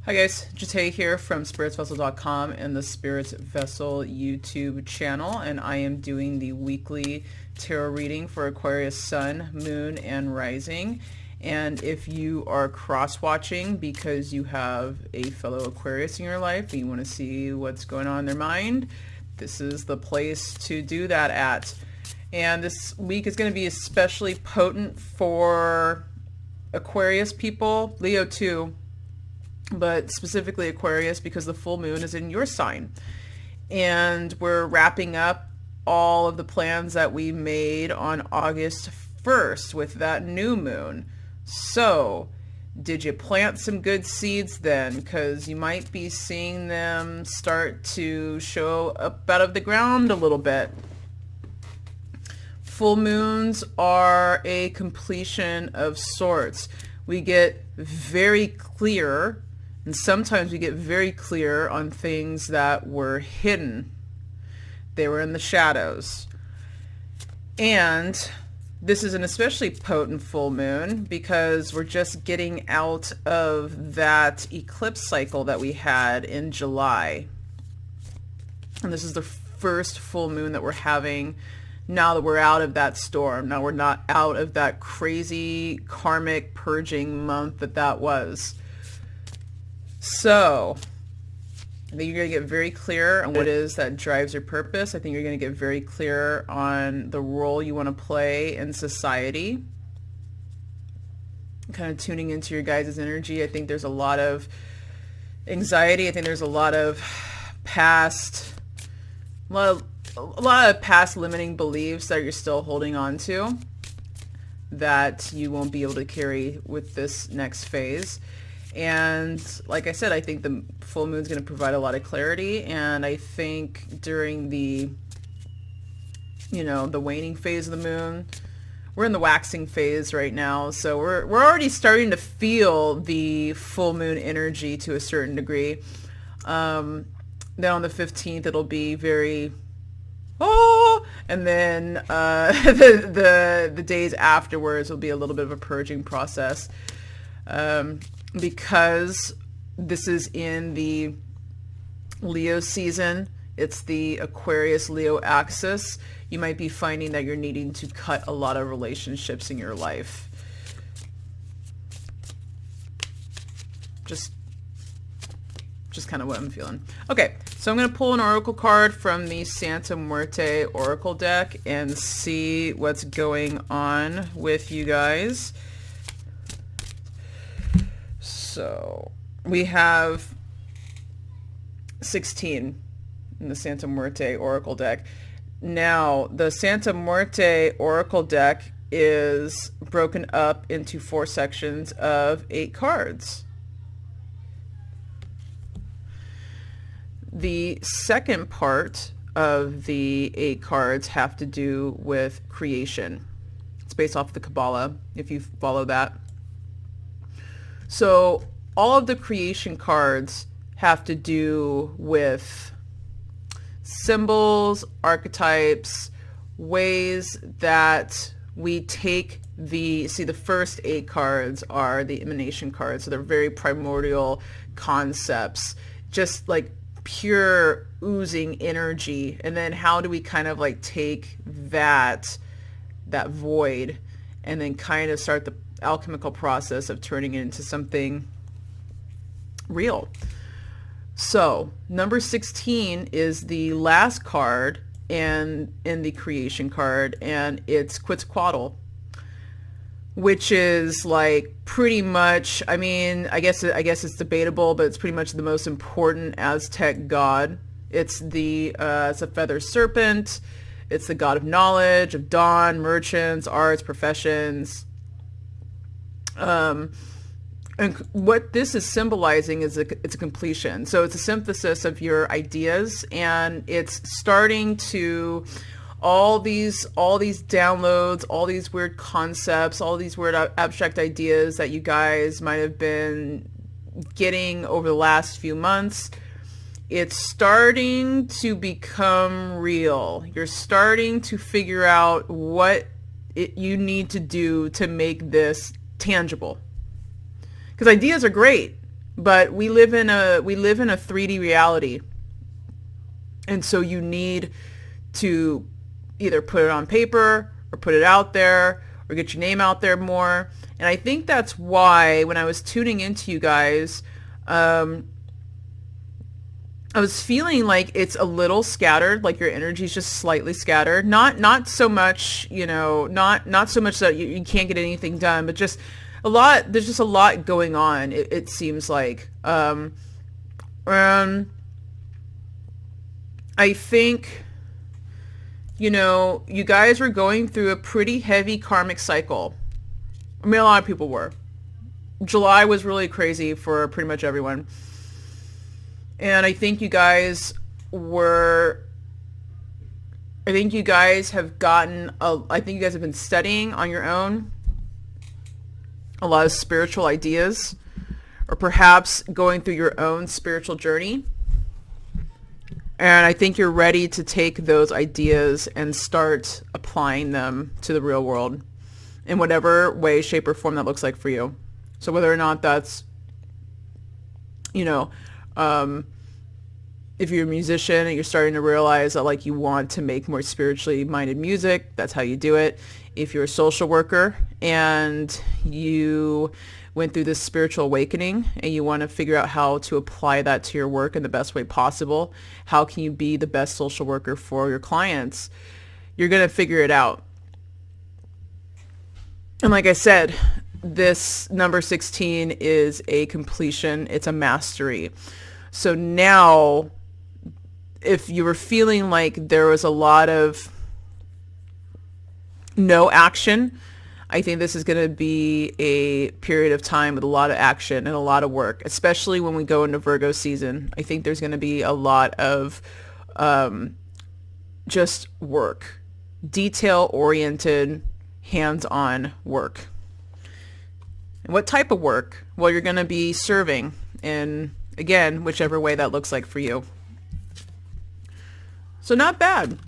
Hi guys, Jate here from spiritsvessel.com and the Spirits Vessel YouTube channel, and I am doing the weekly tarot reading for Aquarius Sun, Moon, and Rising. And if you are cross-watching because you have a fellow Aquarius in your life and you want to see what's going on in their mind, this is the place to do that at. And this week is going to be especially potent for Aquarius people, Leo too, but specifically Aquarius because the full moon is in your sign. And we're wrapping up all of the plans that we made on August 1st with that new moon. So, did you plant some good seeds then? Because you might be seeing them start to show up out of the ground a little bit. Full moons are a completion of sorts. We get very clear, and sometimes we get very clear on things that were hidden. They were in the shadows. And this is an especially potent full moon because we're just getting out of that eclipse cycle that we had in July. And this is the first full moon that we're having now that we're out of that storm. Now we're not out of that crazy karmic purging month that was. So, I think you're going to get very clear on what it is that drives your purpose. I think you're going to get very clear on the role you want to play in society. Kind of tuning into your guys' energy. I think there's a lot of anxiety. I think there's a lot of past limiting beliefs that you're still holding on to that you won't be able to carry with this next phase. And like I said, I think the full moon is going to provide a lot of clarity. And I think during the waning phase of the moon, we're in the waxing phase right now. So we're already starting to feel the full moon energy to a certain degree. Then on the 15th, it'll be very, and then the days afterwards will be a little bit of a purging process. Because this is in the Leo season, it's the Aquarius Leo axis, you might be finding that you're needing to cut a lot of relationships in your life. Just kind of what I'm feeling. Okay, so I'm going to pull an oracle card from the Santa Muerte oracle deck and see what's going on with you guys. So we have 16 in the Santa Muerte oracle deck. Now, the Santa Muerte oracle deck is broken up into 4 sections of 8 cards. The second part of the 8 cards have to do with creation. It's based off the Kabbalah, if you follow that. So all of the creation cards have to do with symbols, archetypes, ways that we take the first 8 cards are the emanation cards. So they're very primordial concepts, just like pure oozing energy. And then how do we kind of like take that void and then kind of start the alchemical process of turning it into something real. So number 16 is the last card and in the creation card, and it's Quetzalcoatl, which is like pretty much, I mean, I guess it's debatable, but it's pretty much the most important Aztec god. It's a feather serpent. It's the god of knowledge, of dawn, merchants, arts, professions. And what this is symbolizing is it's a completion. So it's a synthesis of your ideas, and it's starting to all these downloads, all these weird concepts, all these weird abstract ideas that you guys might have been getting over the last few months. It's starting to become real. You're starting to figure out what you need to do to make this tangible. Because ideas are great, But we live in a 3D reality. And so you need to either put it on paper or put it out there or get your name out there more. And I think that's why when I was tuning into you guys, I was feeling like it's a little scattered, like your energy is just slightly scattered. Not so much, not so much that you can't get anything done, but just a lot. There's just a lot going on. It seems like. I think, you guys were going through a pretty heavy karmic cycle. I mean, a lot of people were. July was really crazy for pretty much everyone. And I think you guys have gotten, I think you guys have been studying on your own a lot of spiritual ideas, or perhaps going through your own spiritual journey. And I think you're ready to take those ideas and start applying them to the real world in whatever way, shape, or form that looks like for you. So whether or not that's, if you're a musician and you're starting to realize that like you want to make more spiritually minded music, that's how you do it. If you're a social worker and you went through this spiritual awakening and you want to figure out how to apply that to your work in the best way possible, how can you be the best social worker for your clients? You're going to figure it out. And like I said, this number 16 is a completion. It's a mastery. So now, if you were feeling like there was a lot of no action, I think this is going to be a period of time with a lot of action and a lot of work, especially when we go into Virgo season. I think there's going to be a lot of just work, detail-oriented, hands-on work. And what type of work? Well, you're going to be serving in, again, whichever way that looks like for you. So not bad.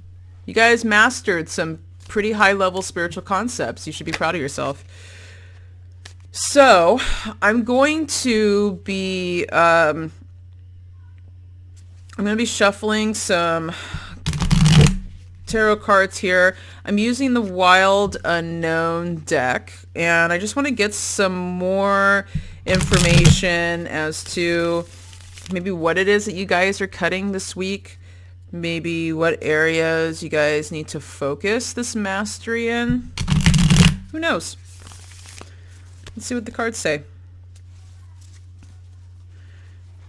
You guys mastered some pretty high-level spiritual concepts. You should be proud of yourself. So I'm going to be shuffling some tarot cards here. I'm using the Wild Unknown deck, and I just want to get some more information as to maybe what it is that you guys are cutting this week. Maybe what areas you guys need to focus this mastery in. Who knows? Let's see what the cards say.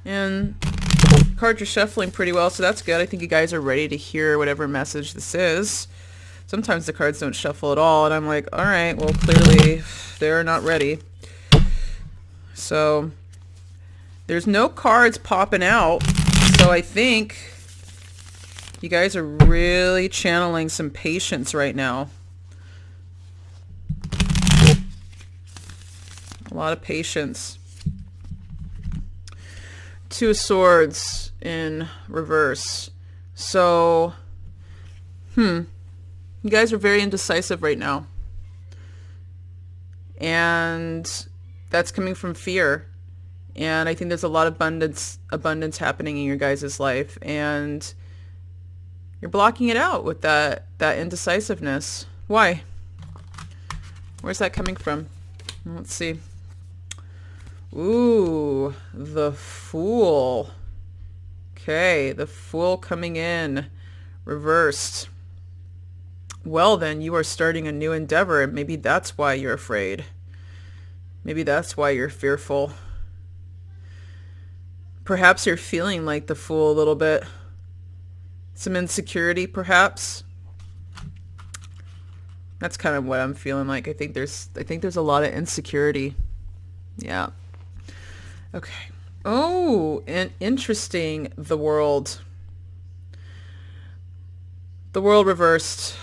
And the cards are shuffling pretty well, so that's good. I think you guys are ready to hear whatever message this is. Sometimes the cards don't shuffle at all, and I'm like, all right, well, clearly they're not ready. So there's no cards popping out, so I think you guys are really channeling some patience right now. A lot of patience. Two of Swords in reverse. So, you guys are very indecisive right now. And that's coming from fear. And I think there's a lot of abundance happening in your guys' life. And you're blocking it out with that indecisiveness. Why? Where's that coming from? Let's see. Ooh, the Fool. Okay, the Fool coming in reversed. Well, then you are starting a new endeavor. Maybe that's why you're afraid. Maybe that's why you're fearful. Perhaps you're feeling like the Fool a little bit. Some insecurity, perhaps. That's kind of what I'm feeling like. I think there's a lot of insecurity. Yeah. Okay. Oh, and interesting. The World. The World reversed.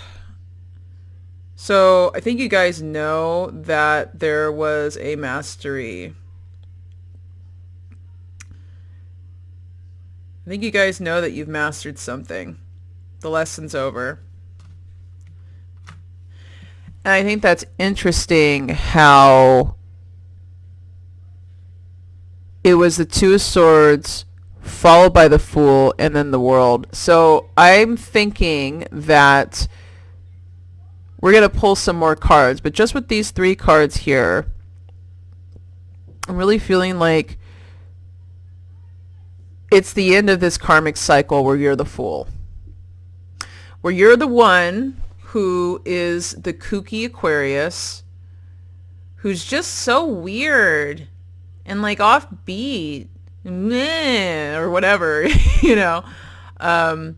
So I think you guys know that there was a mastery. I think you guys know that you've mastered something. The lesson's over. And I think that's interesting how it was the Two of Swords followed by the Fool and then the World. So I'm thinking that we're going to pull some more cards, but just with these 3 cards here, I'm really feeling like it's the end of this karmic cycle where you're the Fool. Where you're the one who is the kooky Aquarius, who's just so weird and like offbeat, meh, or whatever, you know. I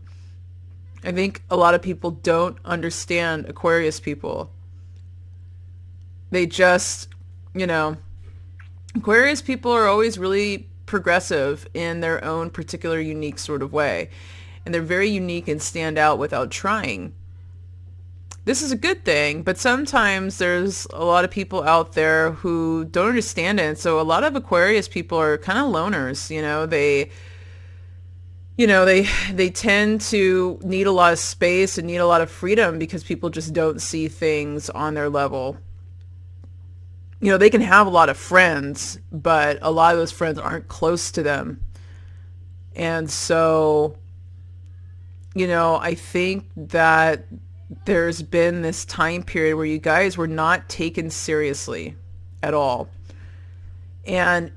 think a lot of people don't understand Aquarius people. They just, you know, Aquarius people are always really progressive in their own particular unique sort of way. And they're very unique and stand out without trying. This is a good thing, but sometimes there's a lot of people out there who don't understand it. So a lot of Aquarius people are kind of loners, you know. They tend to need a lot of space and need a lot of freedom because people just don't see things on their level. You know, they can have a lot of friends, but a lot of those friends aren't close to them. And so, you know, I think that there's been this time period where you guys were not taken seriously at all. And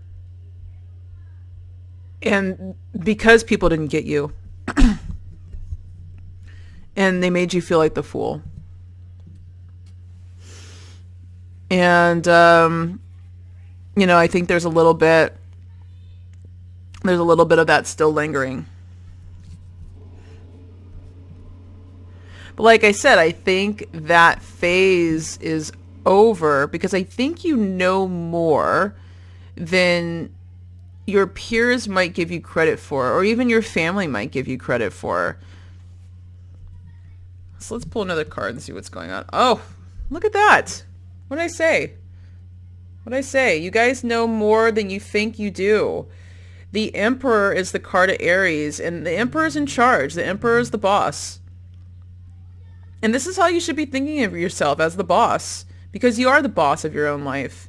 because people didn't get you and they made you feel like the fool. And, you know, I think there's a little bit of that still lingering. But like I said, I think that phase is over because I think you know more than your peers might give you credit for, or even your family might give you credit for. So let's pull another card and see what's going on. Oh, look at that. What did I say? What did I say? You guys know more than you think you do. The Emperor is the card of Aries, and the Emperor is in charge. The Emperor is the boss. And this is how you should be thinking of yourself, as the boss, because you are the boss of your own life.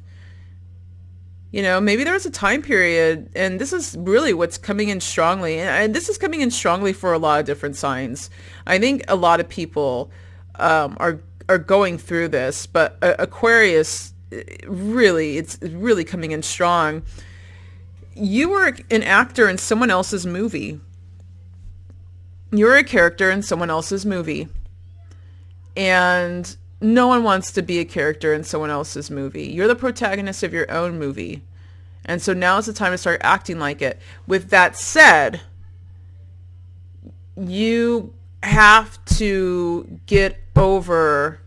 You know, maybe there was a time period, and this is really what's coming in strongly, and this is coming in strongly for a lot of different signs. I think a lot of people are going through this, but Aquarius, really, it's really coming in strong. You were an actor in someone else's movie. You were a character in someone else's movie. And no one wants to be a character in someone else's movie. You're the protagonist of your own movie. And so now is the time to start acting like it. With that said, you have to get over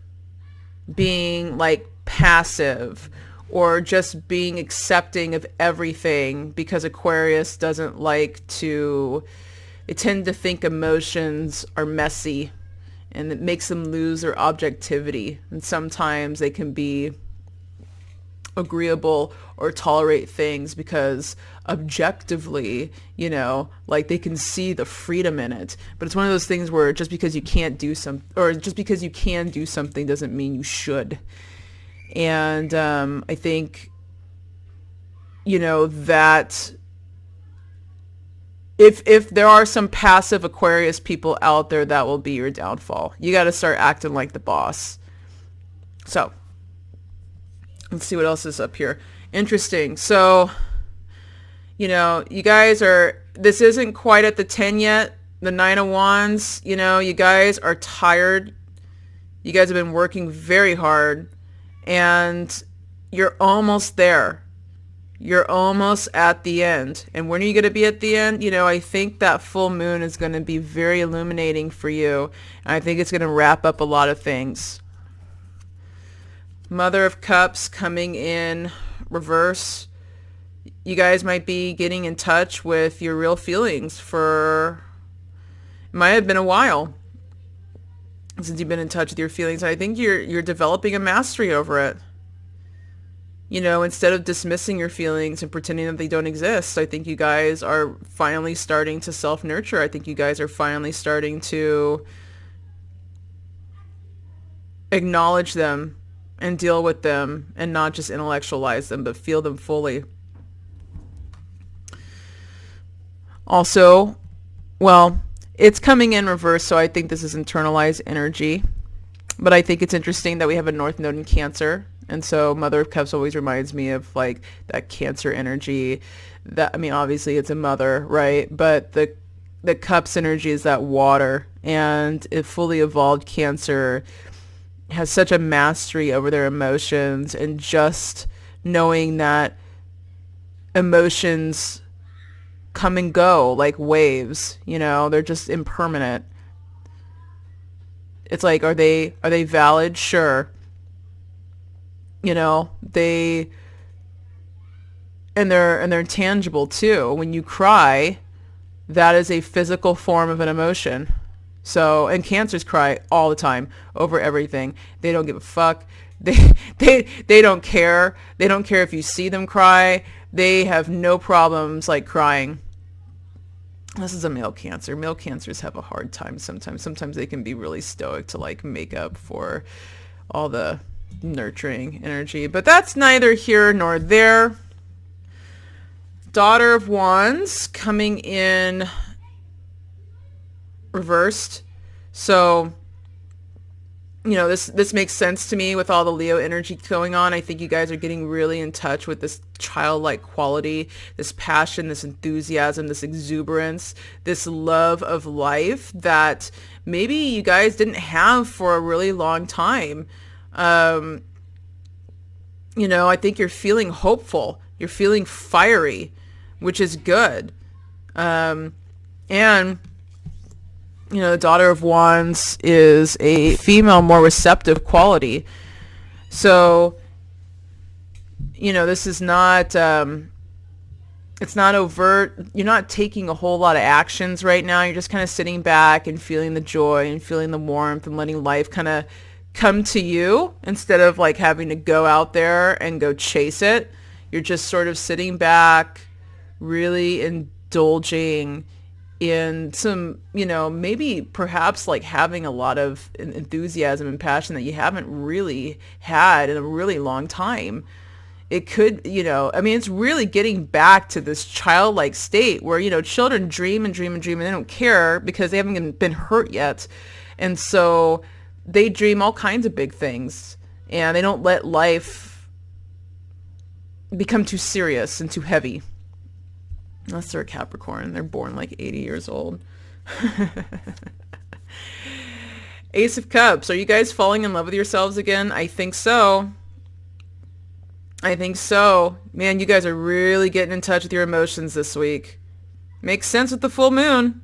being like passive or just being accepting of everything, because Aquarius doesn't like to, they tend to think emotions are messy. And it makes them lose their objectivity. And sometimes they can be agreeable or tolerate things because objectively, you know, like they can see the freedom in it. But it's one of those things where just because you can't do something, or just because you can do something doesn't mean you should. And I think, you know, that if there are some passive Aquarius people out there, that will be your downfall. You got to start acting like the boss. So let's see what else is up here. Interesting. So, you know, you guys are, this isn't quite at the 10 yet. The 9 of Wands, you know, you guys are tired. You guys have been working very hard and you're almost there. You're almost at the end. And when are you going to be at the end? You know, I think that full moon is going to be very illuminating for you. And I think it's going to wrap up a lot of things. Mother of Cups coming in reverse. You guys might be getting in touch with your real feelings for, it might have been a while since you've been in touch with your feelings. I think you're developing a mastery over it. You know, instead of dismissing your feelings and pretending that they don't exist, I think you guys are finally starting to self-nurture. I think you guys are finally starting to acknowledge them and deal with them and not just intellectualize them, but feel them fully. Also, well, it's coming in reverse, so I think this is internalized energy. But I think it's interesting that we have a North Node in Cancer. And so Mother of Cups always reminds me of like that Cancer energy. That, I mean, obviously it's a mother, right? But the Cups energy is that water. And a fully evolved Cancer has such a mastery over their emotions, and just knowing that emotions come and go like waves, you know, they're just impermanent. It's like, are they valid? Sure. You know, they're tangible too. When you cry, that is a physical form of an emotion. So, and Cancers cry all the time over everything. They don't give a fuck. They don't care. They don't care if you see them cry. They have no problems like crying. This is a male Cancer. Male Cancers have a hard time sometimes. Sometimes they can be really stoic to like make up for all the nurturing energy. But that's neither here nor there. Daughter of Wands coming in reversed. So, you know, this makes sense to me with all the Leo energy going on. I think you guys are getting really in touch with this childlike quality, this passion, this enthusiasm, this exuberance, this love of life that maybe you guys didn't have for a really long time. You know, I think you're feeling hopeful. You're feeling fiery, which is good. And you know, the Daughter of Wands is a female, more receptive quality. So, you know, this is not, it's not overt. You're not taking a whole lot of actions right now. You're just kind of sitting back and feeling the joy and feeling the warmth and letting life kind of come to you instead of like having to go out there and go chase it. You're just sort of sitting back, really indulging in some, you know, maybe perhaps like having a lot of enthusiasm and passion that you haven't really had in a really long time. It could, you know, I mean, it's really getting back to this childlike state where, you know, children dream and dream and dream and they don't care because they haven't been hurt yet. And so they dream all kinds of big things and they don't let life become too serious and too heavy. Unless they're a Capricorn. They're born like 80 years old. Ace of Cups. Are you guys falling in love with yourselves again? I think so. I think so. Man, you guys are really getting in touch with your emotions this week. Makes sense with the full moon.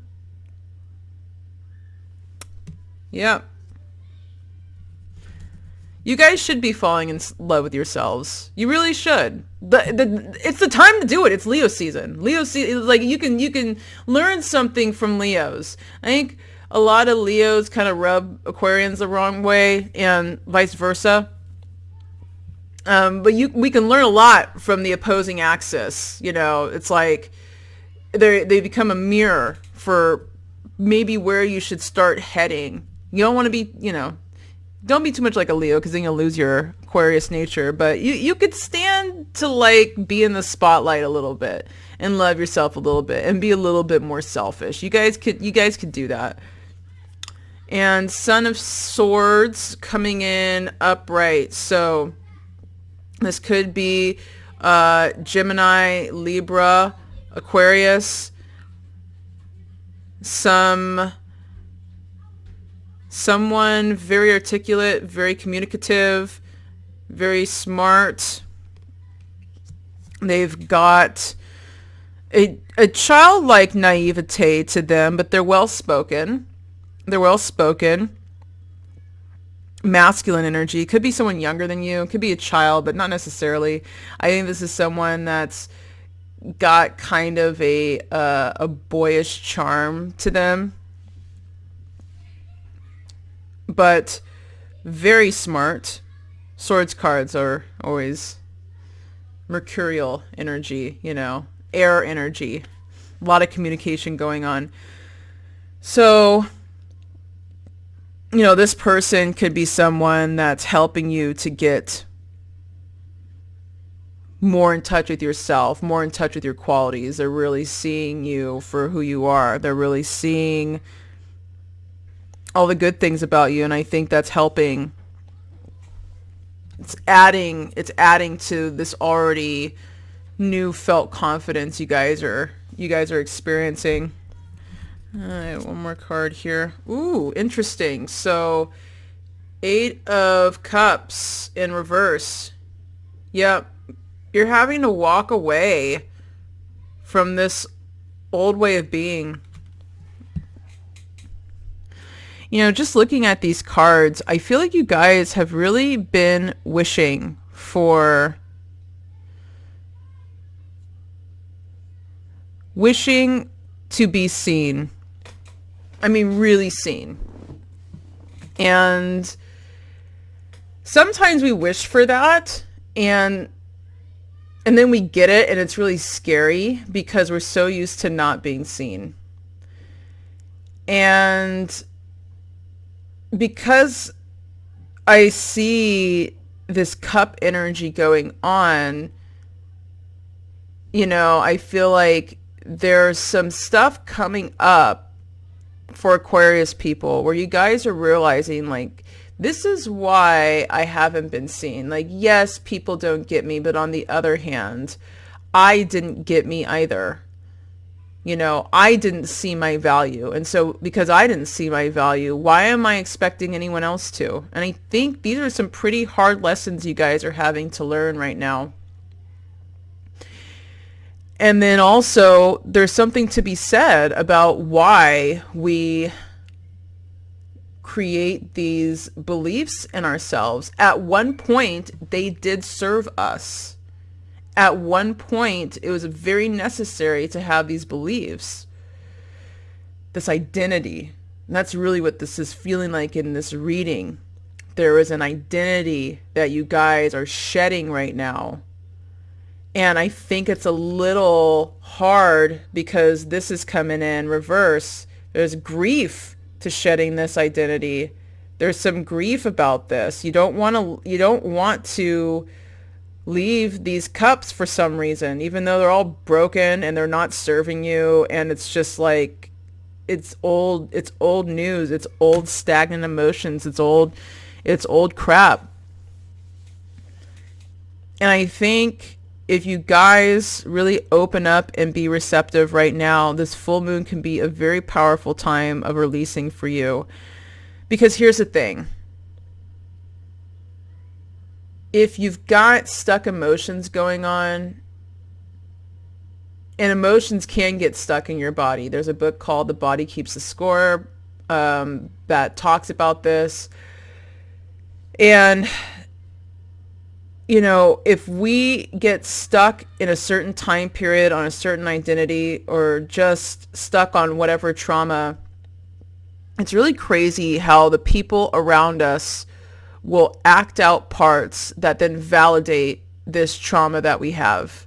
Yep. You guys should be falling in love with yourselves. You really should. It's the time to do it. It's Leo season. Leo season, like you can learn something from Leos. I think a lot of Leos kind of rub Aquarians the wrong way, and vice versa. But we can learn a lot from the opposing axis. You know, it's like they become a mirror for maybe where you should start heading. You don't want to be, you know. Don't be too much like a Leo because then you'll lose your Aquarius nature. But you could stand to like be in the spotlight a little bit and love yourself a little bit and be a little bit more selfish. You guys could do that. And Son of Swords coming in upright. So this could be Gemini, Libra, Aquarius, someone very articulate, very communicative, very smart. They've got a childlike naivete to them, but they're well-spoken. They're well-spoken. Masculine energy. Could be someone younger than you. Could be a child, but not necessarily. I think this is someone that's got kind of a boyish charm to them. But very smart. Swords cards are always mercurial energy, you know, air energy. A lot of communication going on. So, you know, this person could be someone that's helping you to get more in touch with yourself, more in touch with your qualities. They're really seeing you for who you are. They're really seeing all the good things about you. And I think that's helping. It's adding to this already new felt confidence you guys are experiencing. All right, one more card here. Ooh, interesting. So 8 of Cups in reverse. Yep. You're having to walk away from this old way of being. You know, just looking at these cards, I feel like you guys have really been wishing to be seen. I mean, really seen. And sometimes we wish for that, and then we get it, and it's really scary because we're so used to not being seen. And because I see this cup energy going on, you know, I feel like there's some stuff coming up for Aquarius people where you guys are realizing, like, this is why I haven't been seen. Like, yes, people don't get me, but on the other hand, I didn't get me either. You know, I didn't see my value. And so because I didn't see my value, why am I expecting anyone else to? And I think these are some pretty hard lessons you guys are having to learn right now. And then also there's something to be said about why we create these beliefs in ourselves. At one point, they did serve us. At one point, it was very necessary to have these beliefs, this identity. And that's really what this is feeling like in this reading. There is an identity that you guys are shedding right now. And I think it's a little hard because this is coming in reverse. There's grief to shedding this identity. There's some grief about this. You don't want to leave these cups for some reason, even though they're all broken and they're not serving you, and it's just like it's old news, it's old stagnant emotions, it's old crap. And I think if you guys really open up and be receptive right now, this full moon can be a very powerful time of releasing for you. Because here's the thing. If you've got stuck emotions going on, and emotions can get stuck in your body. There's a book called The Body Keeps the Score that talks about this. And, you know, if we get stuck in a certain time period on a certain identity, or just stuck on whatever trauma, it's really crazy how the people around us will act out parts that then validate this trauma that we have.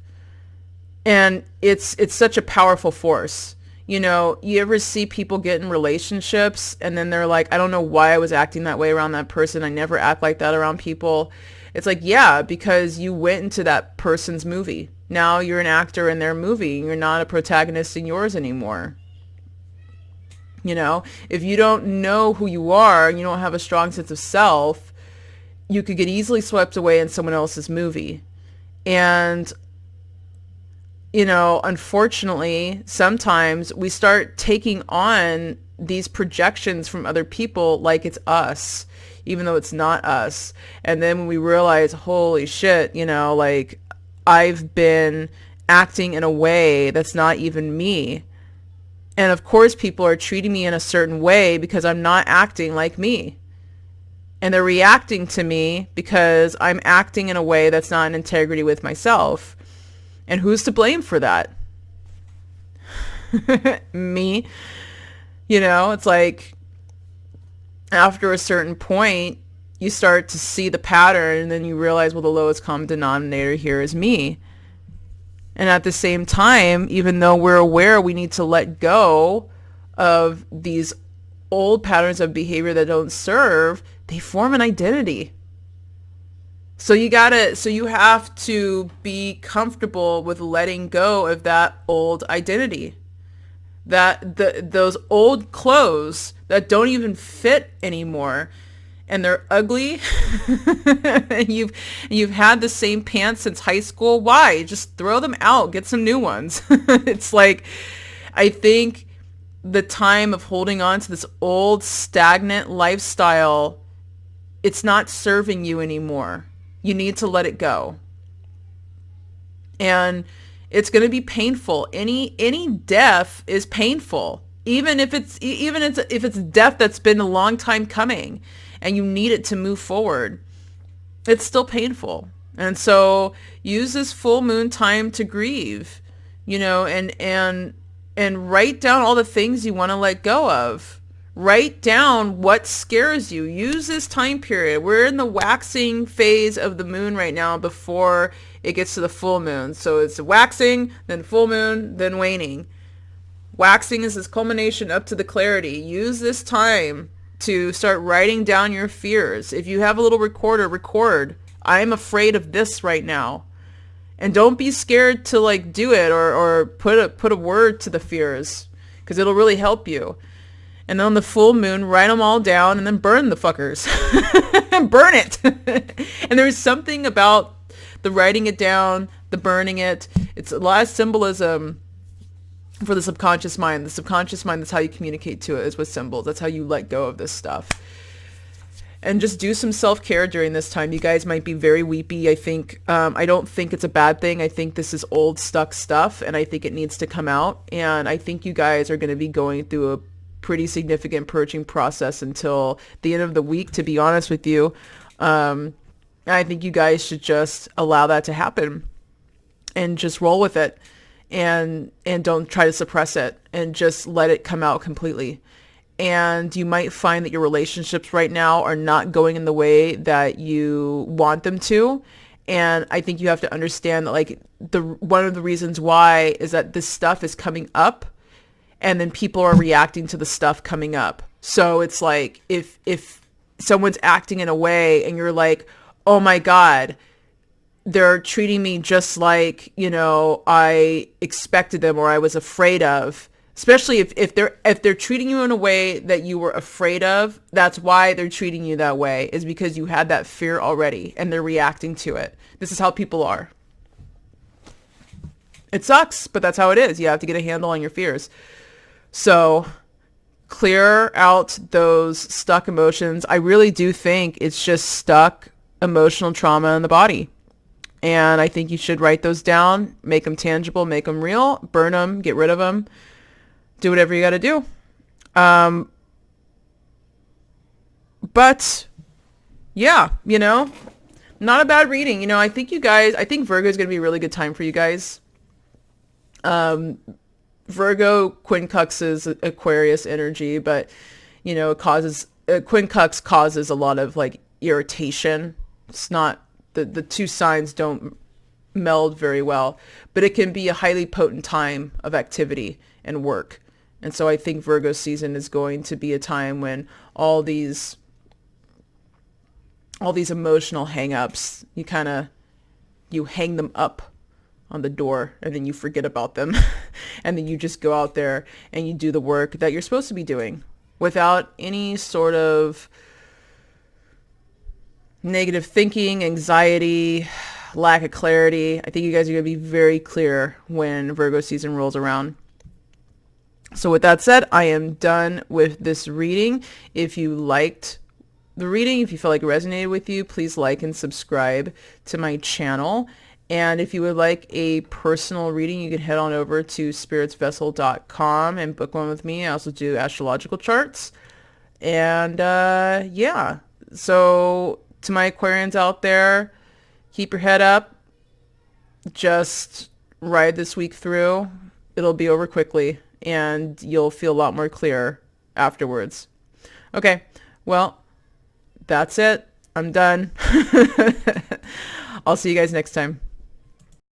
And it's such a powerful force. You know, you ever see people get in relationships and then they're like, I don't know why I was acting that way around that person. I never act like that around people. It's like, yeah, because you went into that person's movie. Now you're an actor in their movie. You're not a protagonist in yours anymore. You know, if you don't know who you are and you don't have a strong sense of self, you could get easily swept away in someone else's movie. And, you know, unfortunately, sometimes we start taking on these projections from other people like it's us, even though it's not us. And then when we realize, holy shit, you know, like I've been acting in a way that's not even me. And of course, people are treating me in a certain way because I'm not acting like me. And they're reacting to me because I'm acting in a way that's not in integrity with myself. And who's to blame for that? Me. You know, it's like after a certain point, you start to see the pattern, and then you realize, well, the lowest common denominator here is me. And at the same time, even though we're aware we need to let go of these old patterns of behavior that don't serve, they form an identity. So you have to be comfortable with letting go of that old identity, those old clothes that don't even fit anymore, and they're ugly. and you've had the same pants since high school. Why? Just throw them out, get some new ones. It's like, I think the time of holding on to this old stagnant lifestyle, it's not serving you anymore. You need to let it go. And it's going to be painful. Any death is painful. Even if it's death that's been a long time coming and you need it to move forward, it's still painful. And so use this full moon time to grieve, and write down all the things you want to let go of. Write down what scares you. Use this time period. We're in the waxing phase of the moon right now before it gets to the full moon. So it's waxing, then full moon, then waning. Waxing is this culmination up to the clarity. Use this time to start writing down your fears. If you have a little recorder, record. I'm afraid of this right now. And don't be scared to do it or put a word to the fears, because it'll really help you. And then on the full moon, write them all down and then burn the fuckers. Burn it. And there's something about the writing it down, the burning it. It's a lot of symbolism for the subconscious mind. The subconscious mind, that's how you communicate to it, is with symbols. That's how you let go of this stuff. And just do some self-care during this time. You guys might be very weepy. I think, I don't think it's a bad thing. I think this is old, stuck stuff, and I think it needs to come out. And I think you guys are going to be going through a pretty significant purging process until the end of the week, to be honest with you. I think you guys should just allow that to happen and just roll with it, and don't try to suppress it, and just let it come out completely. And you might find that your relationships right now are not going in the way that you want them to. And I think you have to understand that one of the reasons why is that this stuff is coming up, and then people are reacting to the stuff coming up. So it's like, if someone's acting in a way and you're like, oh my God, they're treating me just like, I expected them or I was afraid of, especially if they're treating you in a way that you were afraid of, that's why they're treating you that way, is because you had that fear already and they're reacting to it. This is how people are. It sucks, but that's how it is. You have to get a handle on your fears. So clear out those stuck emotions. I really do think it's just stuck emotional trauma in the body. And I think you should write those down, make them tangible, make them real, burn them, get rid of them, do whatever you got to do. But yeah, not a bad reading. I think Virgo is going to be a really good time for you guys. Virgo quincunxes Aquarius energy, but quincunx causes a lot of irritation. It's not, the two signs don't meld very well, but it can be a highly potent time of activity and work. And so I think Virgo season is going to be a time when all these emotional hang-ups, you hang them up on the door, and then you forget about them. And then you just go out there and you do the work that you're supposed to be doing without any sort of negative thinking, anxiety, lack of clarity. I think you guys are going to be very clear when Virgo season rolls around. So with that said, I am done with this reading. If you liked the reading, if you felt like it resonated with you, please like and subscribe to my channel. And if you would like a personal reading, you can head on over to spiritsvessel.com and book one with me. I also do astrological charts. And yeah, so to my Aquarians out there, keep your head up. Just ride this week through. It'll be over quickly, and you'll feel a lot more clear afterwards. Okay, well, that's it. I'm done. I'll see you guys next time.